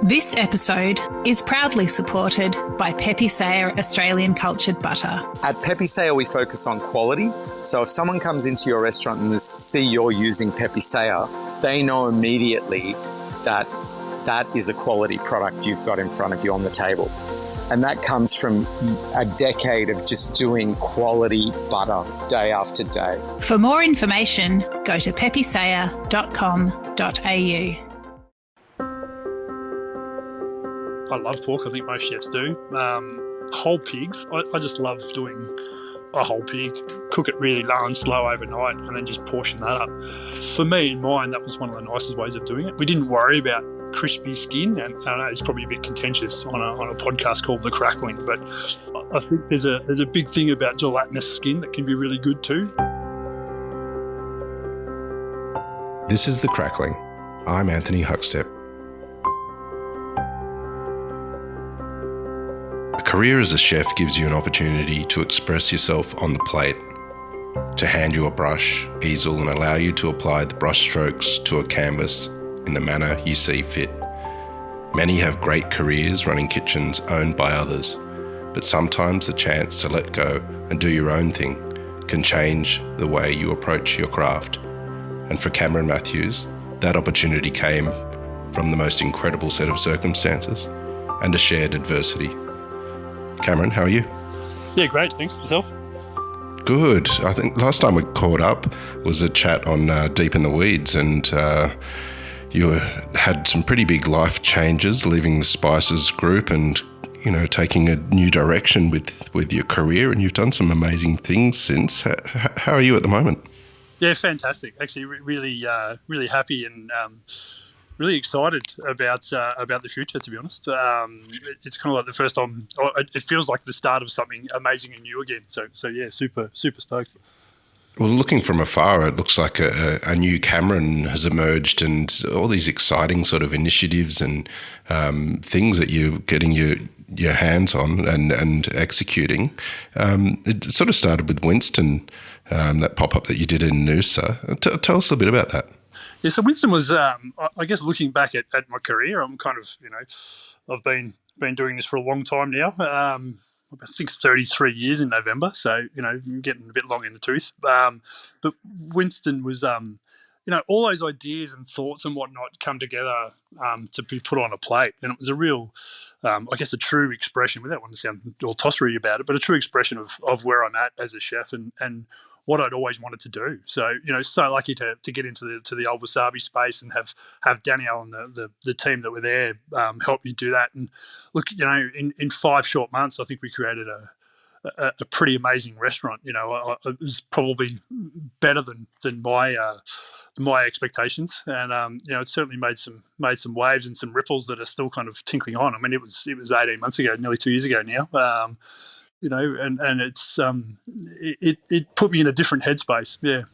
This episode is proudly supported by Pepe Sayer Australian Cultured Butter. At Pepe Sayer, we focus on quality. So if someone comes into your restaurant and they see you're using Pepe Sayer, they know immediately that that is a quality product you've got in front of you on the table. And that comes from a decade of just doing quality butter day after day. For more information, go to pepesayer.com.au. I love pork. I think most chefs do. Whole pigs, I just love doing a whole pig, cook it really low and slow overnight, and then just portion that up. For me and mine, that was one of the nicest ways of doing it. We didn't worry about crispy skin, and I know it's probably a bit contentious on a podcast called The Crackling, but I think there's a big thing about gelatinous skin that can be really good too. This is The Crackling. I'm Anthony Huckstep. A career as a chef gives you an opportunity to express yourself on the plate, to hand you a brush, easel, and allow you to apply the brush strokes to a canvas in the manner you see fit. Many have great careers running kitchens owned by others, but sometimes the chance to let go and do your own thing can change the way you approach your craft. And for Cameron Matthews, that opportunity came from the most incredible set of circumstances and a shared adversity. Cameron, how are you? Yeah, great. Thanks. Yourself? Good. I think last time we caught up was a chat on Deep in the Weeds, and you had some pretty big life changes, leaving the Spices group and, you know, taking a new direction with your career, and you've done some amazing things since. How are you at the moment? Yeah, fantastic. Actually, really happy and really excited about the future, to be honest. It's kind of like the first time. It feels like the start of something amazing and new again. So yeah, super stoked. Well, looking from afar, it looks like a new Cameron has emerged, and all these exciting sort of initiatives and things that you're getting your hands on and executing. It sort of started with Winston, that pop-up that you did in Noosa. Tell us a bit about that. Yeah, so Winston was, I guess, looking back at my career, I'm kind of, I've been doing this for a long time now. I think 33 years in November, so, I'm getting a bit long in the tooth. But Winston was, all those ideas and thoughts and whatnot come together to be put on a plate. And it was a real, I guess, a true expression, without wanting to sound all tossery about it, but a true expression of where I'm at as a chef and what I'd always wanted to do. So, so lucky to get into the old wasabi space and have Danielle and the team that were there help me do that. And look, in 5 short months, I think we created a pretty amazing restaurant. It was probably better than my expectations, and it certainly made some waves and some ripples that are still kind of tinkling on. I mean, it was 18 months ago, nearly 2 years ago now. And it's it put me in a different headspace. Yeah.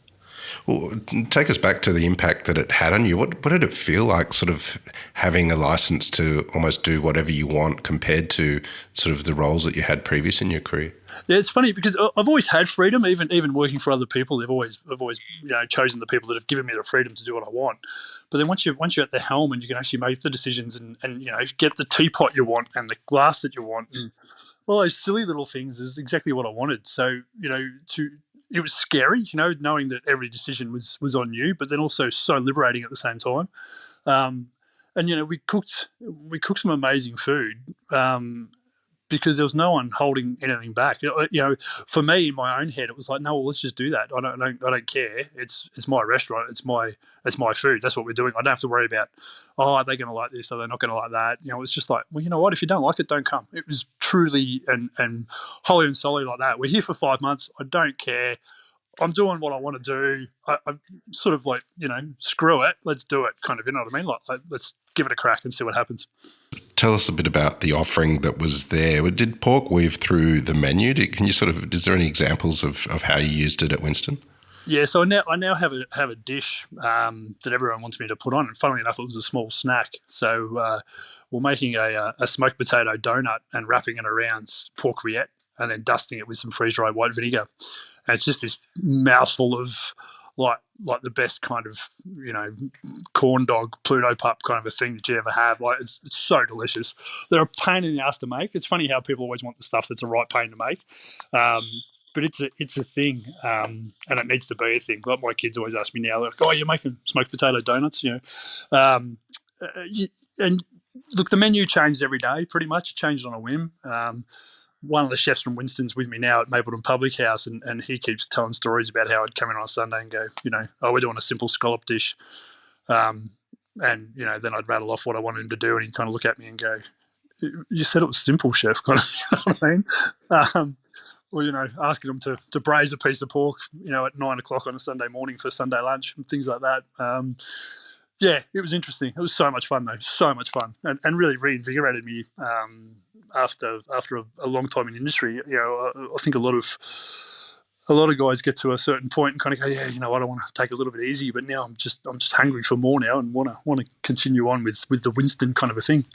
Well, take us back to the impact that it had on you. What did it feel like, sort of having a license to almost do whatever you want compared to sort of the roles that you had previous in your career? Yeah, it's funny because I've always had freedom, even working for other people. I've always chosen the people that have given me the freedom to do what I want. But then once you're at the helm and you can actually make the decisions and get the teapot you want and the glass that you want. And all those silly little things is exactly what I wanted. So, it was scary, knowing that every decision was on you, but then also so liberating at the same time. And we cooked some amazing food because there was no one holding anything back. For me in my own head, it was like, no, well, let's just do that. I don't care. It's my restaurant. It's my food. That's what we're doing. I don't have to worry about, are they going to like this? Are they not going to like that? It's just like, well, you know what? If you don't like it, don't come. It was truly and wholly and solely like that. We're here for 5 months. I don't care. I'm doing what I want to do. I'm sort of like, screw it. Let's do it, kind of, you know what I mean? Like let's give it a crack and see what happens. Tell us a bit about the offering that was there. Did pork weave through the menu? Is there any examples of how you used it at Winston? Yeah, so I now have a dish that everyone wants me to put on, and funnily enough, it was a small snack. So we're making a smoked potato donut and wrapping it around pork rillette and then dusting it with some freeze-dried white vinegar. And it's just this mouthful of like the best kind of, corn dog, Pluto pup kind of a thing that you ever have. Like it's so delicious. They're a pain in the ass to make. It's funny how people always want the stuff that's a right pain to make. But it's a thing, and it needs to be a thing. Like my kids always ask me now, like, "Oh, you're making smoked potato donuts," and look, the menu changed every day, pretty much. It changed on a whim. One of the chefs from Winston's with me now at Mapleton Public House, and he keeps telling stories about how I'd come in on a Sunday and go, we're doing a simple scallop dish, and then I'd rattle off what I wanted him to do, and he'd kind of look at me and go, "You said it was simple, chef," kind of, you know what I mean? Or, asking them to braise a piece of pork, at 9 o'clock on a Sunday morning for Sunday lunch and things like that. Yeah, it was interesting. It was so much fun, though. So much fun, and really reinvigorated me after a long time in industry. I think a lot of guys get to a certain point and kind of go, "Yeah, I don't want to take a little bit easy," but now I'm just hungry for more now and want to continue on with the Winston kind of a thing.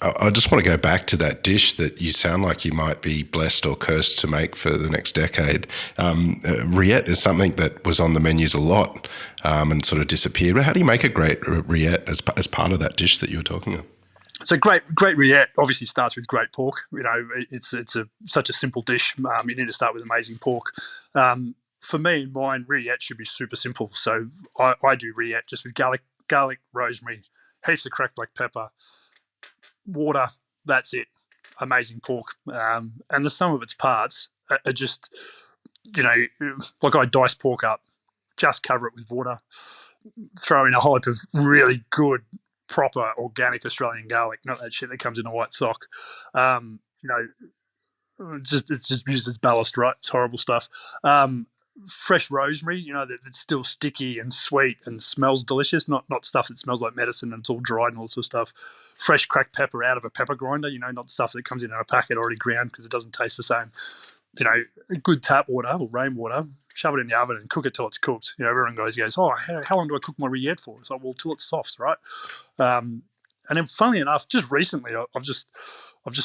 I just want to go back to that dish that you sound like you might be blessed or cursed to make for the next decade. Rillette is something that was on the menus a lot and sort of disappeared. How do you make a great rillette as part of that dish that you were talking of? So great rillette obviously starts with great pork. It's such a simple dish. You need to start with amazing pork. For me, mine rillette should be super simple. So I do rillette just with garlic, rosemary, heaps of cracked black pepper, water, that's it. Amazing pork. And the sum of its parts are just, like I dice pork up, just cover it with water, throw in a whole heap of really good, proper, organic Australian garlic, not that shit that comes in a white sock. It's just used as ballast, right? It's horrible stuff. Fresh rosemary, that's still sticky and sweet and smells delicious, not stuff that smells like medicine and it's all dried and all sort of stuff. Fresh cracked pepper out of a pepper grinder, not stuff that comes in a packet already ground because it doesn't taste the same. Good tap water or rainwater, shove it in the oven and cook it till it's cooked. Everyone goes, "Oh, how long do I cook my rillette for?" It's like, well, till it's soft, right? And then, funnily enough, just recently, I've just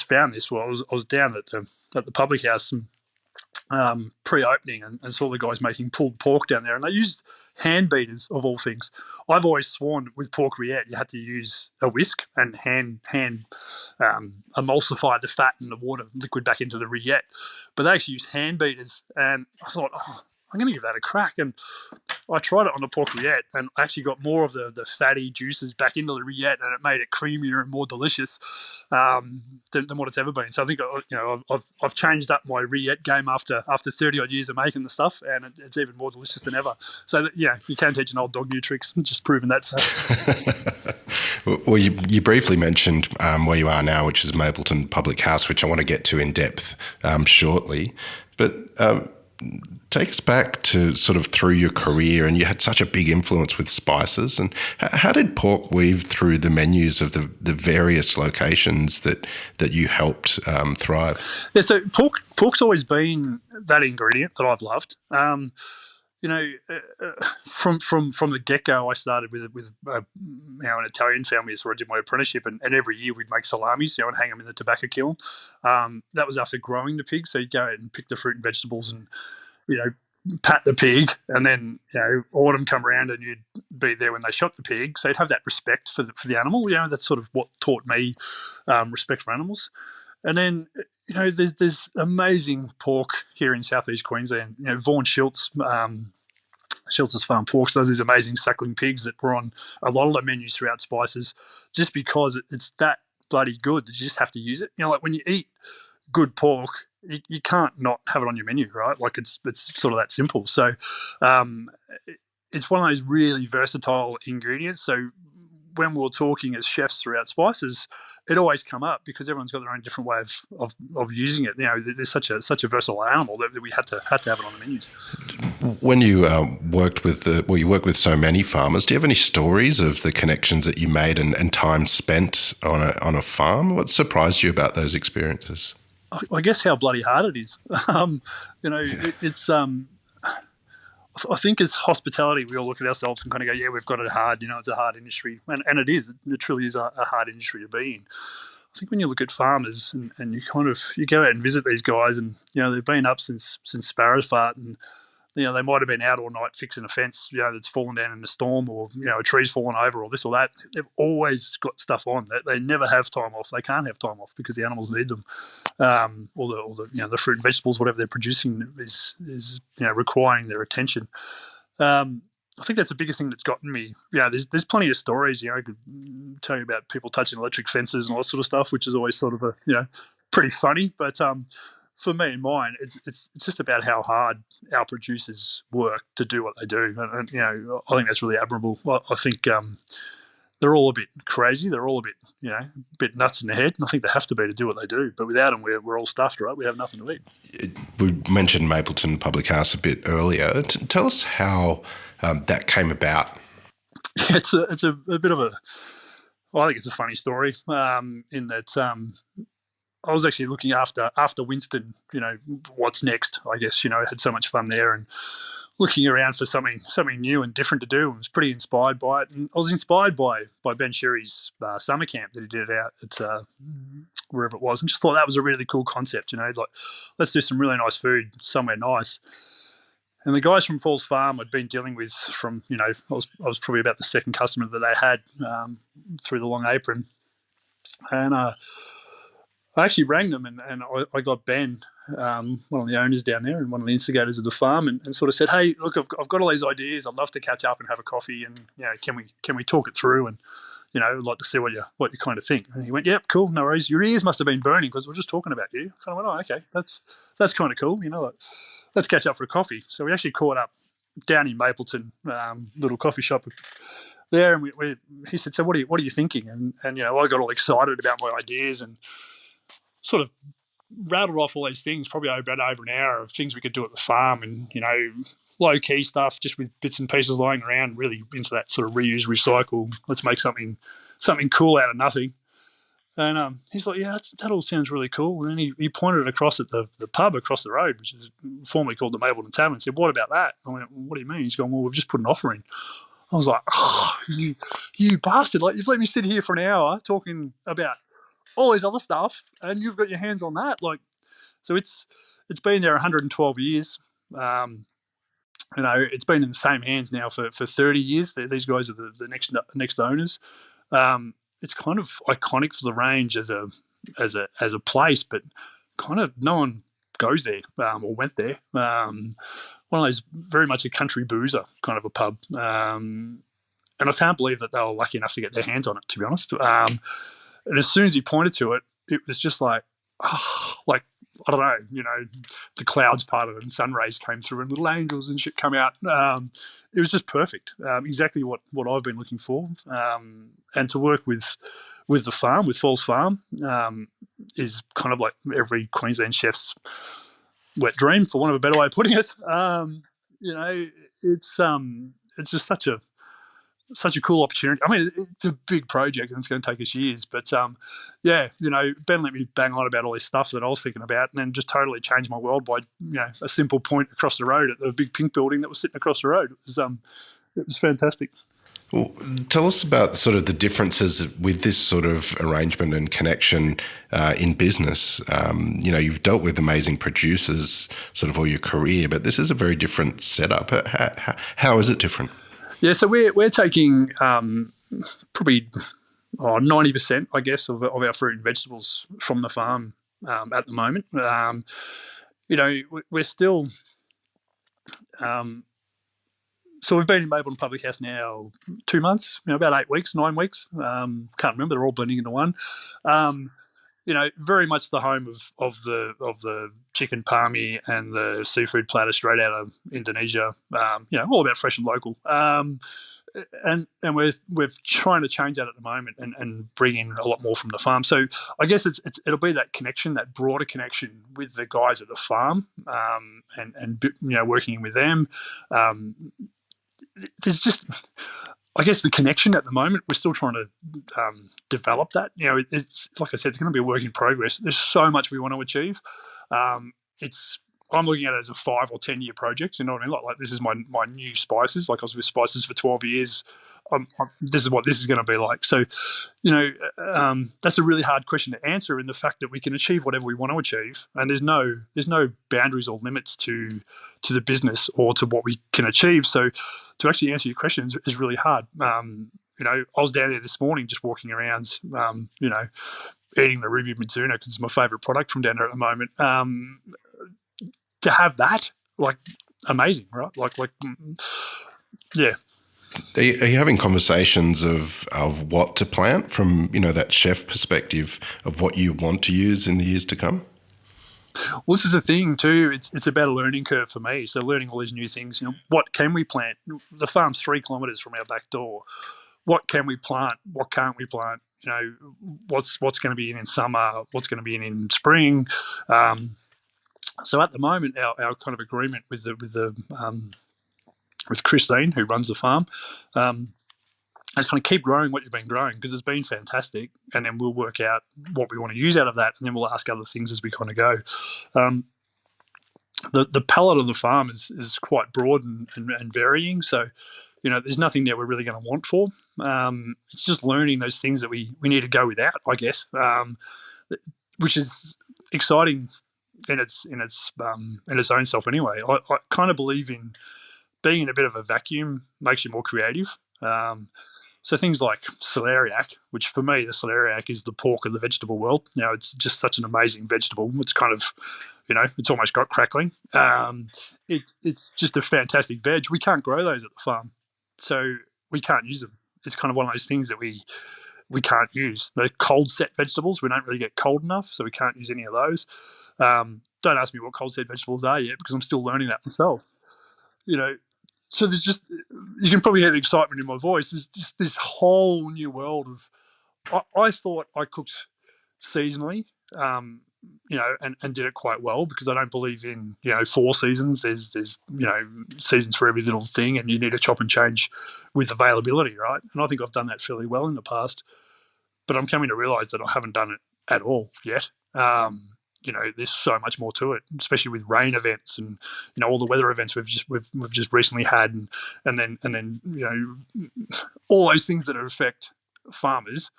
found this. Well, I was down at the public house pre-opening and saw the guys making pulled pork down there, and they used hand beaters of all things. I've always sworn with pork rillette you had to use a whisk and hand emulsify the fat and the water liquid back into the rillette, but they actually used hand beaters, and I thought, I'm going to give that a crack. And I tried it on the pork rillette and I actually got more of the fatty juices back into the rillette, and it made it creamier and more delicious than what it's ever been. So I think I've changed up my rillette game after 30 odd years of making the stuff, and it's even more delicious than ever. So you can teach an old dog new tricks. Just proving that. Well, you briefly mentioned where you are now, which is Mapleton Public House, which I want to get to in depth shortly, but. Take us back to sort of through your career, and you had such a big influence with spices. And how did pork weave through the menus of the various locations that you helped thrive? Yeah, so pork's always been that ingredient that I've loved. From the get-go, I started with an Italian family. That's where I did my apprenticeship, and every year we'd make salamis, and hang them in the tobacco kiln. That was after growing the pig, so you'd go out and pick the fruit and vegetables and pat the pig, and then autumn come around and you'd be there when they shot the pig, so you'd have that respect for the animal. That's sort of what taught me respect for animals. And then there's amazing pork here in southeast Queensland. Vaughan Schultz's Farm Porks does these amazing suckling pigs that were on a lot of the menus throughout Spices, just because it's that bloody good that you just have to use it. Like when you eat good pork, you can't not have it on your menu, right? Like it's sort of that simple. So it's one of those really versatile ingredients. So when we're talking as chefs throughout Spices, it always come up because everyone's got their own different way of using it. There's such a versatile animal that we had to have it on the menus. When you worked with so many farmers, do you have any stories of the connections that you made and time spent on a farm? What surprised you about those experiences? I guess how bloody hard it is. It's I think as hospitality, we all look at ourselves and kind of go, yeah, we've got it hard. It's a hard industry. And it is. It truly is a hard industry to be in. I think when you look at farmers and you go out and visit these guys, and, they've been up since Sparrow's fart, and, they might have been out all night fixing a fence, that's fallen down in a storm, or a tree's fallen over, or this or that. They've always got stuff on. They never have time off. They can't have time off because the animals need them. Or the fruit and vegetables, whatever they're producing, is requiring their attention. I think that's the biggest thing that's gotten me. There's plenty of stories. I could tell you about people touching electric fences and all that sort of stuff, which is always sort of pretty funny. But for me and mine, it's just about how hard our producers work to do what they do, and I think that's really admirable. I think they're all a bit crazy. They're all a bit nuts in the head, and I think they have to be to do what they do. But without them, we're all stuffed, right? We have nothing to eat. We mentioned Mapleton Public House a bit earlier. Tell us how that came about. It's a bit of I think it's a funny story in that I was actually looking after Winston, what's next, I guess. I had so much fun there and looking around for something new and different to do. I was pretty inspired by it. And I was inspired by Ben Sherry's summer camp that he did out at wherever it was, and just thought that was a really cool concept, like, let's do some really nice food somewhere nice. And the guys from Falls Farm I'd been dealing with from, I was probably about the second customer that they had through the Long Apron. And I actually rang them and I got Ben, one of the owners down there and one of the instigators of the farm, and sort of said, hey, look, I've got all these ideas. I'd love to catch up and have a coffee, and can we talk it through, and I'd like to see what you kind of think. And he went, yep, cool, no worries. Your ears must have been burning because we're just talking about you. I kind of went, oh, okay, that's kind of cool. Let's catch up for a coffee. So we actually caught up down in Mapleton, little coffee shop there, and he said, so what are you thinking? And I got all excited about my ideas and sort of rattled off all these things, probably over an hour of things we could do at the farm, and low key stuff, just with bits and pieces lying around, really into that sort of reuse, recycle. Let's make something cool out of nothing. And he's like, yeah, that all sounds really cool. And then he pointed across at the pub across the road, which is formerly called the Mapleton Tavern, and said, what about that? I went, what do you mean? He's going, well, we've just put an offer in. I was like, oh, you bastard! Like, you've let me sit here for an hour talking about all this other stuff, and you've got your hands on that. Like, so it's been there 112 years. It's been in the same hands now for 30 years. These guys are the next owners. It's kind of iconic for the range as a place, but kind of no one goes there or went there. One of those very much a country boozer kind of a pub, and I can't believe that they were lucky enough to get their hands on it, to be honest. And as soon as he pointed to it, it was just like, I don't know, the clouds parted and sun rays came through and little angels and shit come out. It was just perfect, exactly what I've been looking for. And to work with the farm, with Falls Farm, is kind of like every Queensland chef's wet dream, for want of a better way of putting it. It's just such a cool opportunity. I mean, it's a big project and it's going to take us years, but Ben let me bang on about all this stuff that I was thinking about, and then just totally changed my world by a simple point across the road at the big pink building that was sitting across the road. It was fantastic. Well, tell us about sort of the differences with this sort of arrangement and connection in business. You've dealt with amazing producers sort of all your career, but this is a very different setup. How is it different? Yeah, so we're taking probably 90%, I guess, of our fruit and vegetables from the farm at the moment. We're still. So we've been in Mapleton Public House now 2 months, about 8 weeks, 9 weeks. Can't remember; they're all blending into one. Very much the home of the chicken palmy and the seafood platter straight out of Indonesia. All about fresh and local. And we're trying to change that at the moment and bring in a lot more from the farm. So I guess it'll be that connection, that broader connection with the guys at the farm, and working with them. There's just, I guess, the connection at the moment. We're still trying to develop that. It's like I said, it's going to be a work in progress. There's so much we want to achieve. I'm looking at it as a 5 or 10 year project. You know what I mean? Like this is my new spices. Like I was with spices for 12 years. this is what this is going to be like. So, that's a really hard question to answer, in the fact that we can achieve whatever we want to achieve, and there's no boundaries or limits to the business or to what we can achieve. So, to actually answer your question is really hard. I was down there this morning just walking around, eating the Ruby Mizuna because it's my favourite product from down there at the moment. To have that, like, amazing, right? Yeah. Are you having conversations of what to plant from, that chef perspective of what you want to use in the years to come? Well, this is the thing too. It's about a learning curve for me. So learning all these new things. What can we plant? The farm's 3 kilometres from our back door. What can we plant? What can't we plant? What's going to be in summer? What's going to be in spring? So at the moment, our kind of agreement with Christine, who runs the farm, is kind of keep growing what you've been growing, because it's been fantastic, and then we'll work out what we want to use out of that, and then we'll ask other things as we kind of go. The palette of the farm is quite broad and varying, so there's nothing there we're really going to want for. It's just learning those things that we need to go without, I guess, which is exciting in its own self anyway. I kind of believe in being in a bit of a vacuum makes you more creative. So things like celeriac, which for me, the celeriac is the pork of the vegetable world. It's just such an amazing vegetable. It's kind of, it's almost got crackling. It's just a fantastic veg. We can't grow those at the farm, so we can't use them. It's kind of one of those things that we can't use. They're cold set vegetables. We don't really get cold enough, so we can't use any of those. Don't ask me what cold set vegetables are yet, because I'm still learning that myself. So there's just, you can probably hear the excitement in my voice. There's just this whole new world of, I thought I cooked seasonally, and did it quite well, because I don't believe in, 4 seasons. There's seasons for every little thing, and you need to chop and change with availability, right? And I think I've done that fairly well in the past, but I'm coming to realise that I haven't done it at all yet. There's so much more to it, especially with rain events and all the weather events we've just recently had, and then all those things that affect farmers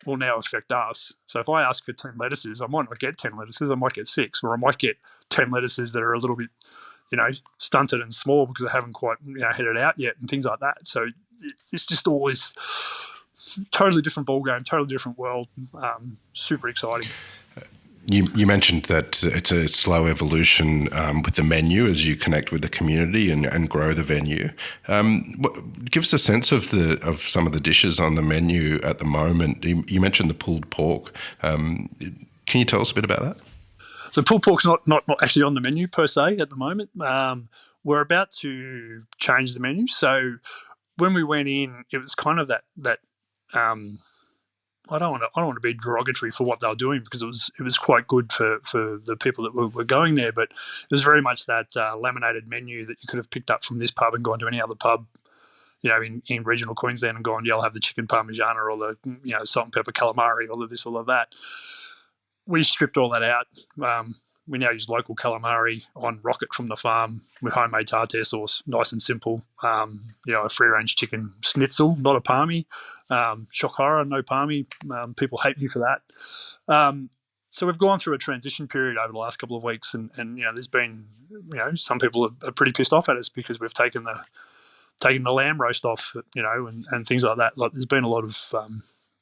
will now affect us. So if I ask for 10 lettuces, I might not get 10 lettuces, I might get 6, or I might get 10 lettuces that are a little bit stunted and small because I haven't quite headed out yet, and things like that. So it's just all this totally different ballgame, totally different world. Super exciting. You mentioned that it's a slow evolution with the menu as you connect with the community and grow the venue. Give us a sense of some of the dishes on the menu at the moment. You mentioned the pulled pork. Can you tell us a bit about that? So pulled pork's not actually on the menu per se at the moment. We're about to change the menu. So when we went in, it was kind of that. I don't want to be derogatory for what they were doing, because it was quite good for the people that were going there, but it was very much that laminated menu that you could have picked up from this pub and gone to any other pub, in regional Queensland, and gone, I'll have the chicken parmigiana or the salt and pepper calamari, all of this, all of that. We stripped all that out. We now use local calamari on rocket from the farm with homemade tartare sauce, nice and simple. A free-range chicken schnitzel, not a palmy. Shock horror, no palmy. People hate me for that. So we've gone through a transition period over the last couple of weeks, and there's been, some people are pretty pissed off at us because we've taken the lamb roast off, and things like that. Like, there's been a lot of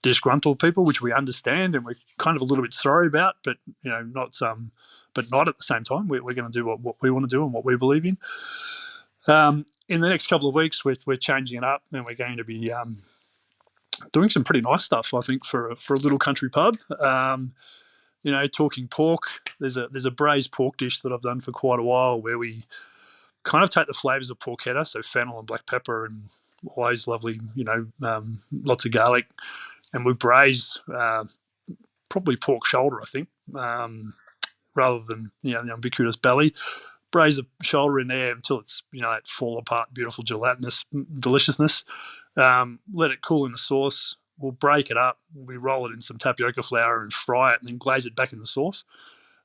disgruntled people, which we understand and we're kind of a little bit sorry about, but not at the same time. We're going to do what we want to do and what we believe in. In the next couple of weeks, we're changing it up, and we're going to be doing some pretty nice stuff, I think, for a little country pub. Talking pork, there's a braised pork dish that I've done for quite a while, where we kind of take the flavours of porchetta, so fennel and black pepper and all those lovely, lots of garlic, and we braise probably pork shoulder, I think, rather than the ubiquitous belly. Braise the shoulder in there until it's that fall apart, beautiful gelatinous deliciousness. Let it cool in the sauce. We'll break it up. We roll it in some tapioca flour and fry it, and then glaze it back in the sauce.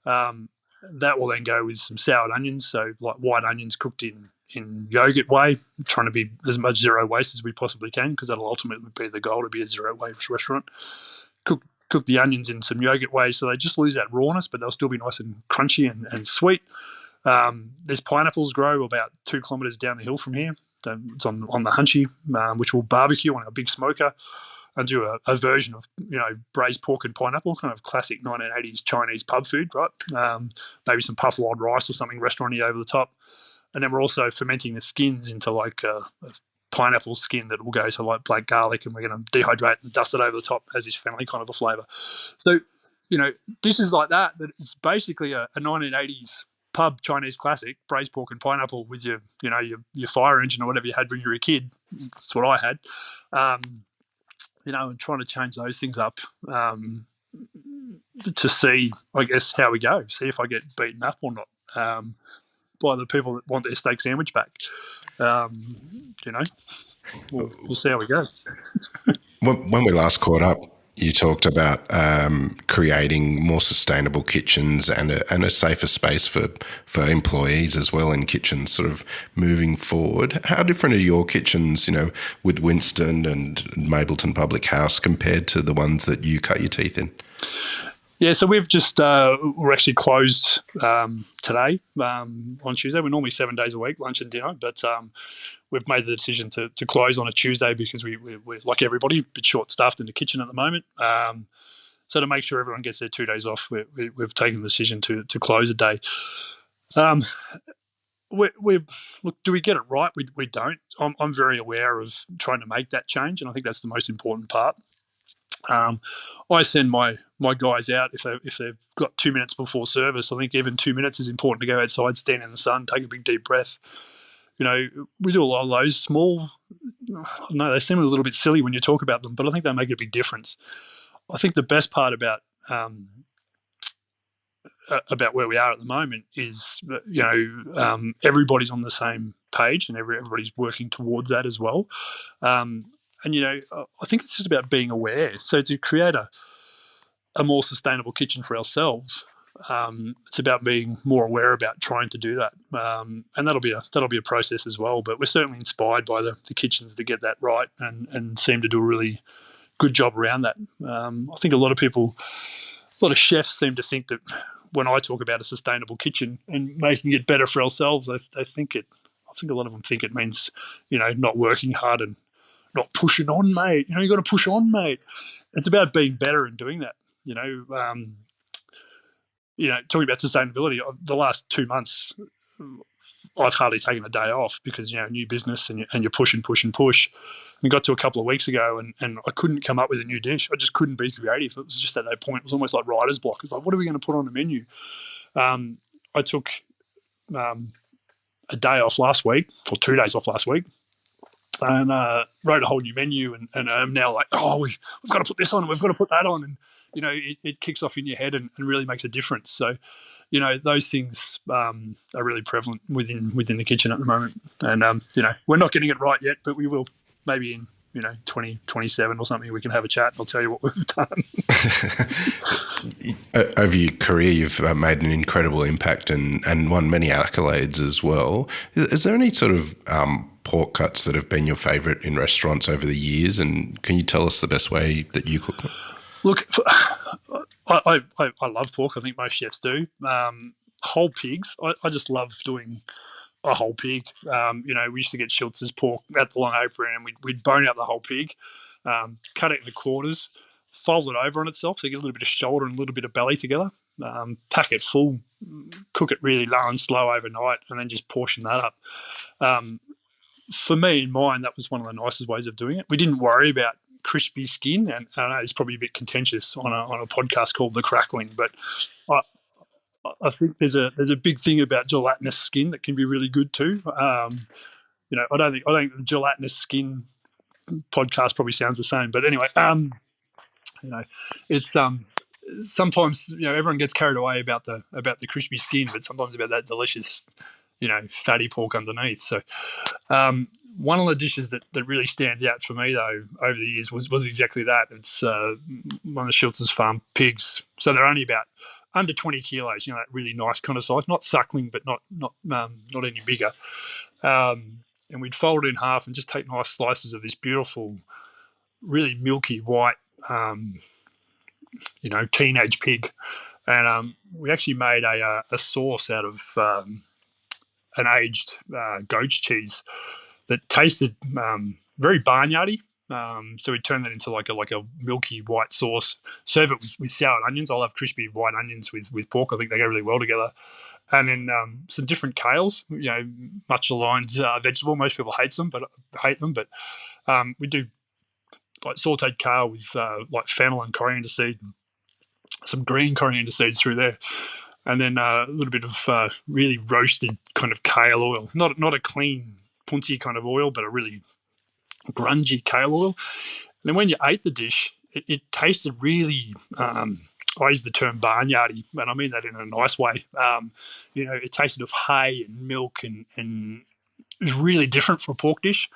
That will then go with some soured onions, so like white onions cooked in in yogurt whey, trying to be as much zero waste as we possibly can, because that'll ultimately be the goal, to be a zero waste restaurant. Cook the onions in some yogurt whey so they just lose that rawness, but they'll still be nice and crunchy and sweet. There's pineapples grow about 2 kilometres down the hill from here. It's on the Hunchy, which we'll barbecue on a big smoker and do a version of, braised pork and pineapple, kind of classic 1980s Chinese pub food, right? Maybe some puff-wild rice or something restaurant-y over the top. And then we're also fermenting the skins into like a pineapple skin that will go to like black garlic, and we're going to dehydrate and dust it over the top as this family kind of a flavour. So, dishes like that it's basically a 1980s pub Chinese classic, braised pork and pineapple with your fire engine or whatever you had when you were a kid. That's what I had. And trying to change those things up to see, I guess, how we go, see if I get beaten up or not by the people that want their steak sandwich back. We'll see how we go. When we last caught up, you talked about creating more sustainable kitchens and a safer space for employees as well in kitchens, sort of moving forward. How different are your kitchens, with Winston and Mapleton Public House compared to the ones that you cut your teeth in? Yeah, so we've just we're actually closed today on Tuesday. We're normally 7 days a week, lunch and dinner, but we've made the decision to close on a Tuesday because we're like everybody, a bit short-staffed in the kitchen at the moment. So to make sure everyone gets their 2 days off, we've taken the decision to close a day. Look, do we get it right? We don't. I'm very aware of trying to make that change, and I think that's the most important part. I send my guys out if they've got 2 minutes before service. I think even 2 minutes is important to go outside, stand in the sun, take a big deep breath. We do a lot of those small. No, they seem a little bit silly when you talk about them, but I think they make a big difference. I think the best part about where we are at the moment is everybody's on the same page and everybody's working towards that as well. I think it's just about being aware. So to create a more sustainable kitchen for ourselves, it's about being more aware about trying to do that, and that'll be a process as well. But we're certainly inspired by the kitchens to get that right and seem to do a really good job around that. I think a lot of chefs seem to think that when I talk about a sustainable kitchen and making it better for ourselves, I think a lot of them think it means not working hard and not pushing on, mate. You got to push on, mate. It's about being better and doing that. Talking about sustainability, the last 2 months, I've hardly taken a day off because, new business and you push and push and push. We got to a couple of weeks ago and I couldn't come up with a new dish. I just couldn't be creative. It was just at that point. It was almost like writer's block. It's like, what are we going to put on the menu? I took a day off last week, or 2 days off last week, and wrote a whole new menu, and I'm now like, we've got to put this on and we've got to put that on, and it kicks off in your head and really makes a difference. So those things are really prevalent within the kitchen at the moment, and we're not getting it right yet, but we will. Maybe in 2027 or something, we can have a chat and I'll tell you what we've done. Over your career, you've made an incredible impact and won many accolades as well. Is there any sort of pork cuts that have been your favourite in restaurants over the years, and can you tell us the best way that you cook them? Look, I love pork. I think most chefs do. Whole pigs, I just love doing a whole pig. We used to get Schultz's pork at the long apron, and we'd bone out the whole pig, cut it into quarters, fold it over on itself so you get a little bit of shoulder and a little bit of belly together, pack it full, cook it really low and slow overnight, and then just portion that up. For me and mine, that was one of the nicest ways of doing it. We didn't worry about crispy skin, and I know it's probably a bit contentious on a podcast called The Crackling, but I think there's a big thing about gelatinous skin that can be really good too. I don't think the gelatinous skin podcast probably sounds the same, but anyway, it's sometimes everyone gets carried away about the crispy skin, but sometimes about that delicious fatty pork underneath. So one of the dishes that really stands out for me though over the years was exactly that. It's one of the Schultz's farm pigs. So they're only about under 20 kilos, that really nice kind of size, not suckling, but not any bigger. and we'd fold it in half and just take nice slices of this beautiful, really milky white, teenage pig. And we actually made a sauce out of an aged goat's cheese that tasted very barnyardy. So we turn that into like a milky white sauce. Serve it with sour onions. I'll have crispy white onions with pork. I think they go really well together. And then some different kales. Much aligned vegetable. Most people hate them, but we do like sautéed kale with like fennel and coriander seed, some green coriander seeds through there, and then a little bit of really roasted kind of kale oil. Not a clean punty kind of oil, but a really grungy kale oil. And then when you ate the dish, it tasted really, I use the term barnyardy, and I mean that in a nice way. It tasted of hay and milk, and it was really different for a pork dish.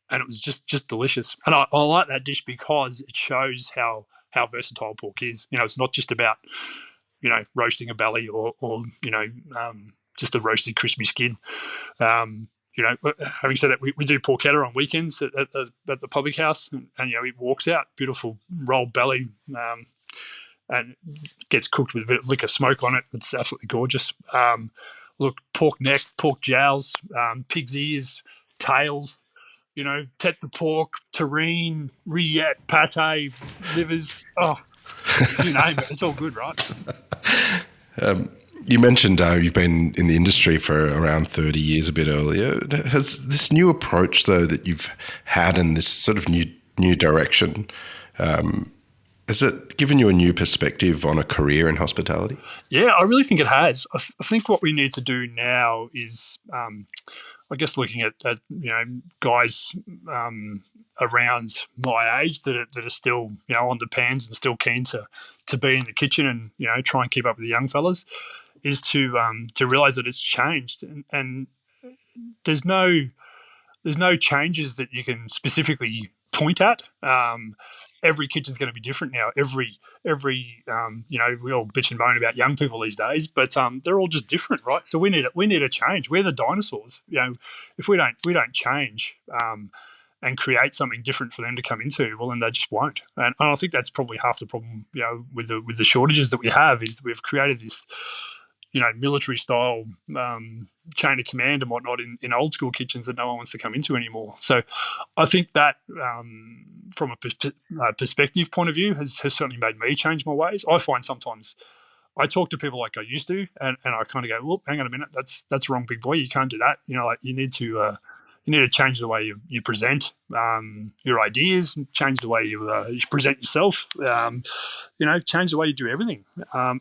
And it was just delicious. And I like that dish because it shows how versatile pork is. It's not just about, roasting a belly or just a roasted crispy skin. Having said that, we do porchetta on weekends at the public house, and it walks out, beautiful rolled belly, and gets cooked with a bit of liquor smoke on it. It's absolutely gorgeous. Look, pork neck, pork jowls, pig's ears, tails, tête de pork, terrine, rillette, pâté, livers. Oh, you name it. It's all good, right? You mentioned you've been in the industry for around 30 years, a bit earlier. Has this new approach, though, that you've had in this sort of new direction, has it given you a new perspective on a career in hospitality? Yeah, I really think it has. I think what we need to do now is, I guess, looking at guys around my age that are still on the pans and still keen to be in the kitchen and try and keep up with the young fellas, is to realise that it's changed, and there's no changes that you can specifically point at. Every kitchen's going to be different now. Every we all bitch and moan about young people these days, but they're all just different, right? So we need a change. We're the dinosaurs. If we don't change and create something different for them to come into, well, then they just won't. And I think that's probably half the problem. With the shortages that we have, is we've created this military style chain of command and whatnot in old school kitchens that no one wants to come into anymore. So I think that from a perspective point of view has certainly made me change my ways. I find sometimes I talk to people like I used to, and I kind of go, well, hang on a minute, that's wrong, big boy. You can't do that. Like you need to change the way you present your ideas, change the way you present yourself, change the way you do everything,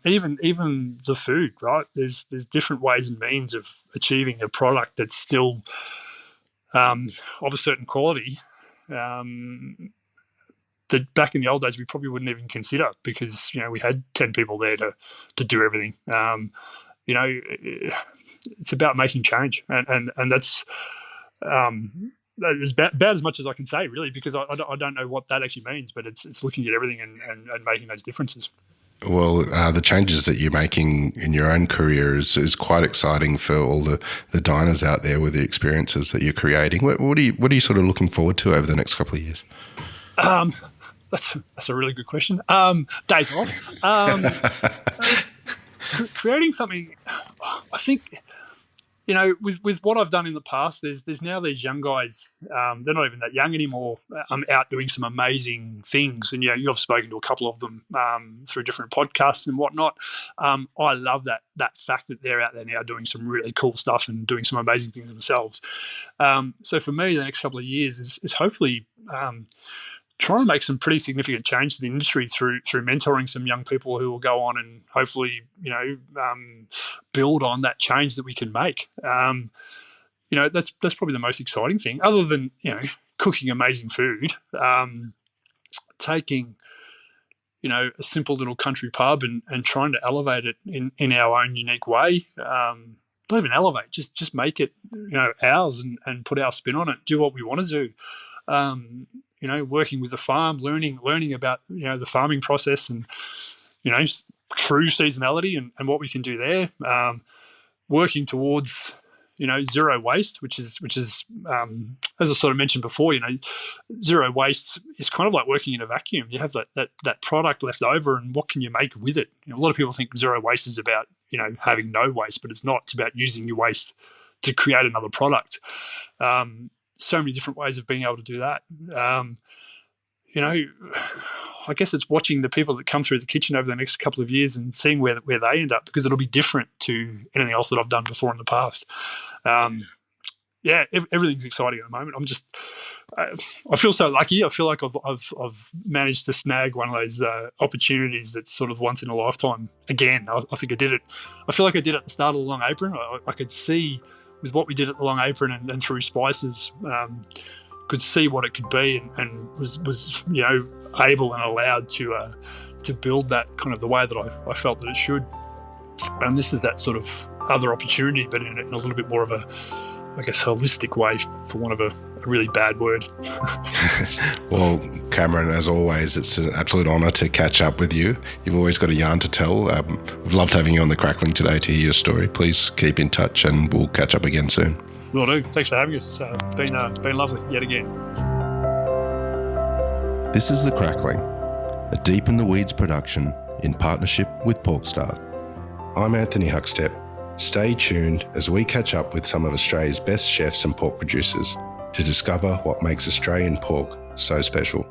even the food, right? There's different ways and means of achieving a product that's still of a certain quality that back in the old days we probably wouldn't even consider, because we had 10 people there to do everything. It's about making change, and that's as bad as much as I can say, really, because I don't know what that actually means, but it's looking at everything and making those differences. Well, the changes that you're making in your own career is quite exciting for all the diners out there with the experiences that you're creating. What are you sort of looking forward to over the next couple of years? That's a really good question. Days off. Creating something, I think. With what I've done in the past, there's now these young guys. They're not even that young anymore. Out doing some amazing things, and you've spoken to a couple of them through different podcasts and whatnot. I love that fact that they're out there now doing some really cool stuff and doing some amazing things themselves. So for me, the next couple of years is hopefully try and make some pretty significant change to the industry through mentoring some young people who will go on and hopefully build on that change that we can make. That's probably the most exciting thing, other than cooking amazing food. Taking a simple little country pub and trying to elevate it in our own unique way. Not even elevate, just make it ours and put our spin on it. Do what we want to do. Working with the farm, learning about the farming process and true seasonality and what we can do there. Working towards zero waste, which is as I sort of mentioned before, zero waste is kind of like working in a vacuum. You have that product left over, and what can you make with it? A lot of people think zero waste is about having no waste, but it's not. It's about using your waste to create another product. So many different ways of being able to do that. I guess it's watching the people that come through the kitchen over the next couple of years and seeing where they end up, because it'll be different to anything else that I've done before in the past. Everything's exciting at the moment. I feel so lucky. I feel like I've managed to snag one of those opportunities that's sort of once in a lifetime. Again, I think I did it. I feel like I did it at the start of the Long Apron. I could see with what we did at the Long Apron and through Spices, could see what it could be, and was able and allowed to build that kind of the way that I felt that it should. And this is that sort of other opportunity, but in a little bit more of a, I guess, holistic way, for want of a really bad word. Well, Cameron, as always, it's an absolute honour to catch up with you. You've always got a yarn to tell. We've loved having you on the Crackling today to hear your story. Please keep in touch, and we'll catch up again soon. Will do. Thanks for having us. It's been lovely yet again. This is The Crackling, a Deep in the Weeds production in partnership with PorkStar. I'm Anthony Huckstep. Stay tuned as we catch up with some of Australia's best chefs and pork producers to discover what makes Australian pork so special.